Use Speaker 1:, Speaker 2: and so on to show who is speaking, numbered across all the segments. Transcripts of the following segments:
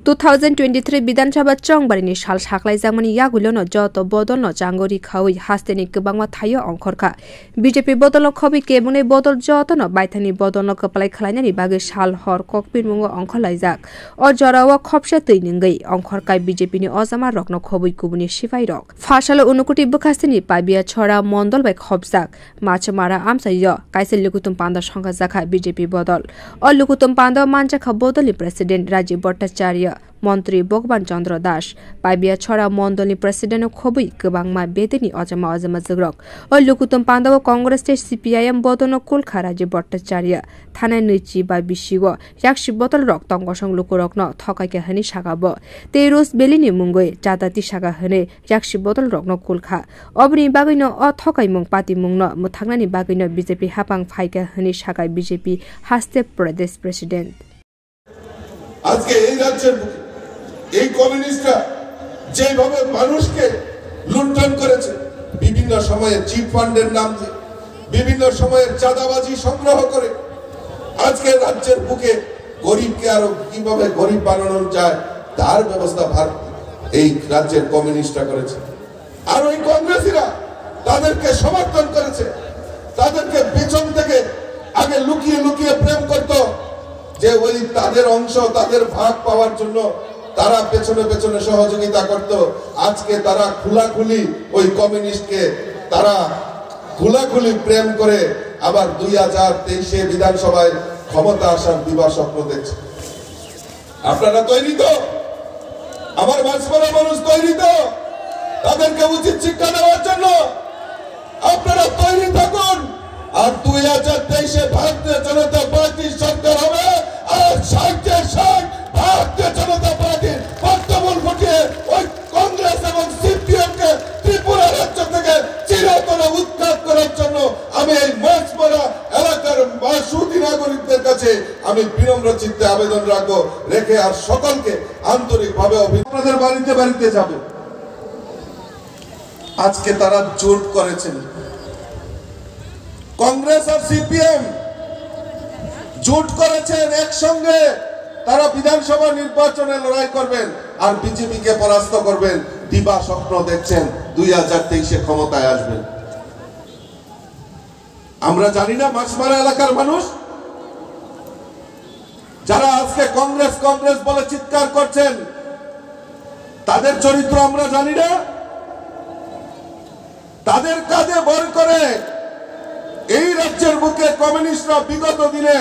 Speaker 1: 2023 বিধানসভা চংবারিনি সাল সাকলাইজাকমানি यागुलोनो जत bodolno jangori khawui hasteni kwbangma thayo ongkhorkha BJP bodolno khobui kebungni bodol jotono baithani bodolno kaplai khlainani bagi sal hor kokpirmungo ongkholaijak o jorao khobse teiningei ongkhorkai BJP ni ojama rokno khobui kubuni sifai rok Phasalo Unakoti bwkhasteni Pabiachhara mondol bai khobjak Machmara amchai kaise lukothum panda songchakha BJP bodol o lukothum panda manjakha bodolni president Rajib Bhattacharja montri Bhagavan Chandra Pabiachhara mondolni president khobui kwbangma bedeni ojama ojamajwk o lukothum panda Congress CPIM bodolno kulkha Rajib Bhattacharja thanai nichi ba bisigo 100 botol rok tongosong lukorogno thokaikha hani sakha teros belini mungoi jadati sakha hane 100 botol rokno kulkha obni bagino o thokaimung patimungno muthangnani bagino BJP hapang phaika hani sakha BJP haste pradesh president
Speaker 2: আজকে এই রাজ্যের এই কমিউনিস্টরা যেভাবে মানুষকে লুণ্ঠন করেছে বিভিন্ন সময়ে চিট ফান্ডের নাম দিয়ে বিভিন্ন সময়ে চাঁদাবাজি সংগ্রহ করে আজকে রাজ্যের বুকে গরিবকে আরো কিভাবে গরিব বানানো যায় তার ব্যবস্থা এই রাজ্যের কমিউনিস্টরা করেছে আর ওই কংগ্রেসীরা তাদেরকে সমর্থন করেছে তাদেরকে পেছন থেকে আগে লুকিয়ে লুকিয়ে প্রেম করত যে ওই তাদের অংশ তাদের ভাগ পাওয়ার জন্য তারা পেছনে পেছনে সহযোগিতা করত আজকে তারা খোলাখুলি ওই কমিউনিস্টকে তারা খোলাখুলি প্রেম করে আবার 2023 বিধানসভায় ক্ষমতা আসার দিবা স্বপ্ন দেখছে আপনারা তৈরি তো আমার মাঝমারা মানুষ তৈরি তো তাদেরকে উচিত শিক্ষা দেওয়ার জন্য আপনারা তৈরি থাকুন আর 2023 ভারতীয় জনতা পার্টির সরকার হবে আর সাহিত্যের সাথ ভারতীয় জনতা পার্টির বর্তমান ঘটিয়ে ওই কংগ্রেস এবং সিপিএম কে ত্রিপুরা রাজ্য থেকে চিরতরে উৎখাত করার জন্য আমি এই মাছমারা এলাকার সুধী নাগরিকদের কাছে আমি বিনম্র চিত্তে আবেদন রাখবো রেখে আর সকলকে আন্তরিকভাবে আপনাদের বাড়িতে বাড়িতে যাবে আজকে তারা জোট করেছেন কংগ্রেস আর সিপিএম জোট করেছেন একসঙ্গে তারা বিধানসভা নির্বাচনে লড়াই করবেন আর বিজেপি কে পরাস্ত করবেন দিবা স্বপ্ন দেখছেন 2023 ক্ষমতায় আসবেন আমরা জানি না মাছমারা এলাকার মানুষ যারা আজকে কংগ্রেস কংগ্রেস বলে চিৎকার করছেন তাদের চরিত্র আমরা জানি না তাদের কাঁধে ভর করে এই রাজ্যের বুকে কমিউনিস্টরা বিগত দিনে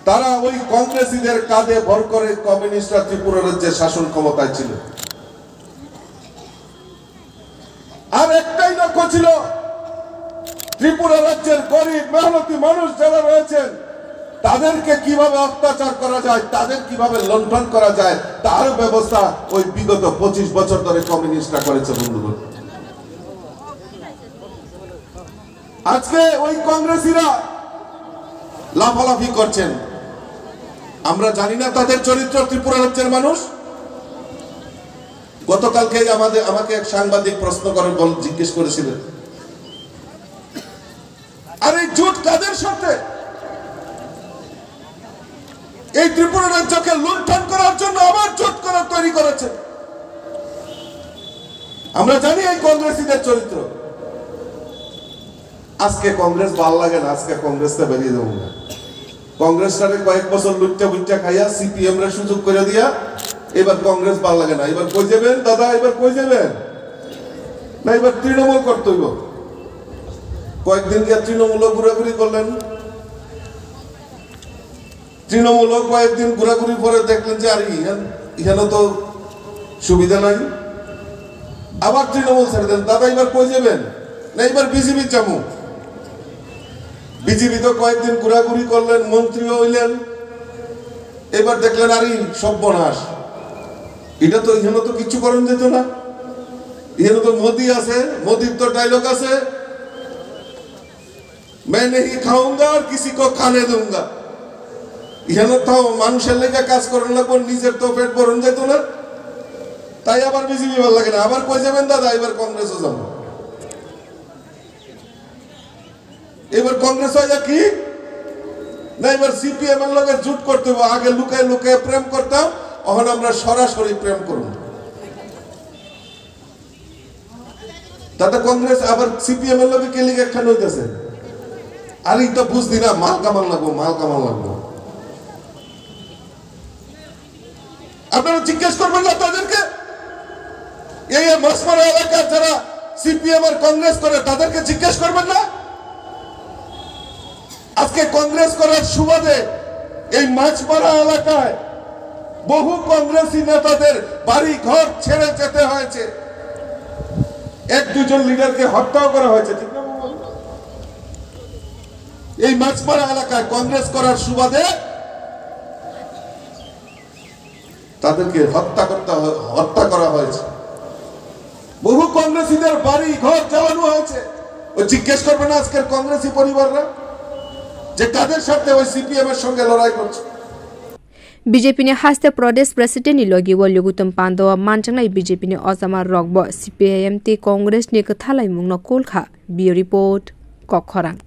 Speaker 2: তারা ওই কংগ্রেসীদের কাঁধে ভর করে কমিউনিস্টরা ত্রিপুরা রাজ্যে শাসন ক্ষমতায় ছিল আর একটাই লক্ষ্য ছিল ত্রিপুরা রাজ্যের গরিব মেহনতি মানুষ যারা রয়েছেন তাদেরকে কিভাবে অত্যাচার করা যায় তাদের কিভাবে লুণ্ঠন করা যায় তার ব্যবস্থা ওই বিগত 25 বছর ধরে কমিউনিস্টরা করেছে বন্ধুগণ আজকে ওই কংগ্রেসীরা লাফালাফি করছেন আমরা জানি না তাদের চরিত্র ত্রিপুরা রাজ্যের মানুষ গতকালকে আমাকে এক সাংবাদিক প্রশ্ন করে জিজ্ঞেস করেছিলেন আর এই জোট কাদের সাথে এই ত্রিপুরা রাজ্যকে লুণ্ঠন করার জন্য আবার জোট করা তৈরি করেছে আমরা জানি এই কংগ্রেসীদের চরিত্র আজকে কংগ্রেস ভাল লাগে না আজকে কংগ্রেসটা বেরিয়ে দেবো না কংগ্রেসটারে কয়েক বছর লুচ্চা খাইয়া সিপিএম রে সুযোগ করে দিয়া এবার কংগ্রেস ভাল লাগে না এবার কই যাবেন দাদা এবার কই যাবেন না এবার তৃণমূল করতে হইব কয়েকদিন গিয়ে তৃণমূল ঘুরাঘুরি করলেন তৃণমূল কয়েকদিন ঘুরাঘুরি পরে দেখলেন যে আর এখানে তো সুবিধা নাই আবার তৃণমূল ছেড়ে দেন দাদা এবার কই যাবেন না এবার বিজেপি যাবো বিজেপি তো কয়েকদিন ঘোরাঘুরি করলেন মন্ত্রীও হইলেন এবার দেখলেন আরে সর্বনাশ এটা তো এখানে তো কিছু করেন যেত না এখানে তো মোদি আছে মোদির তো ডায়লগ আছে मैं नहीं खाऊंगा और किसी को खाने दूंगा এখানে তো মানুষের লেগে কাজ করেন লাগবো নিজের তো পেট ভরণ যেত না তাই আবার বিজেপি ভালো লাগে না আবার কই যাবেন দাদা এবার কংগ্রেসও যাবো এবার কংগ্রেস হয় কি না এবার সিপিএম এর লগে জুট করতে হবে আগে লুকায় লুকায় প্রেম করতাম এখন আমরা সরাসরি প্রেম করব তাতে কংগ্রেস আবার সিপিএম এর লগে কে লিগে একখান হইতেছে আর এই তো বুঝদি না মাল কামাল লাগবো আপনারা জিজ্ঞেস করবেন না তাদেরকে এই মাছমারা এলাকার যারা সিপিএম আর কংগ্রেস করে তাদেরকে জিজ্ঞেস করবেন না আজকে কংগ্রেস করার সুবাদে এই মাছমারা এলাকায় বহু কংগ্রেসী নেতাদের বাড়ি ঘর ছেড়ে যেতে হয়েছে এক দুজন লিডারকে হত্যাও করা হয়েছে ঠিক না এই মাছমারা এলাকায় কংগ্রেস করার সুবাদে তাদেরকে হত্যা করা হয়েছে বহু কংগ্রেসীদের বাড়ি ঘর জ্বালানো হয়েছে ও জিজ্ঞেস করবে না আজকের কংগ্রেসী পরিবাররা যে কাদের সাথে ওই সিপিএম এর সঙ্গে লড়াই করছে
Speaker 1: BJP ni haste Pradesh President ni logi wo lukothum panda manjaknai BJP ni ojama rokbo CPIM te Congress ni kathalai mungno kolkha bio report kokkhorang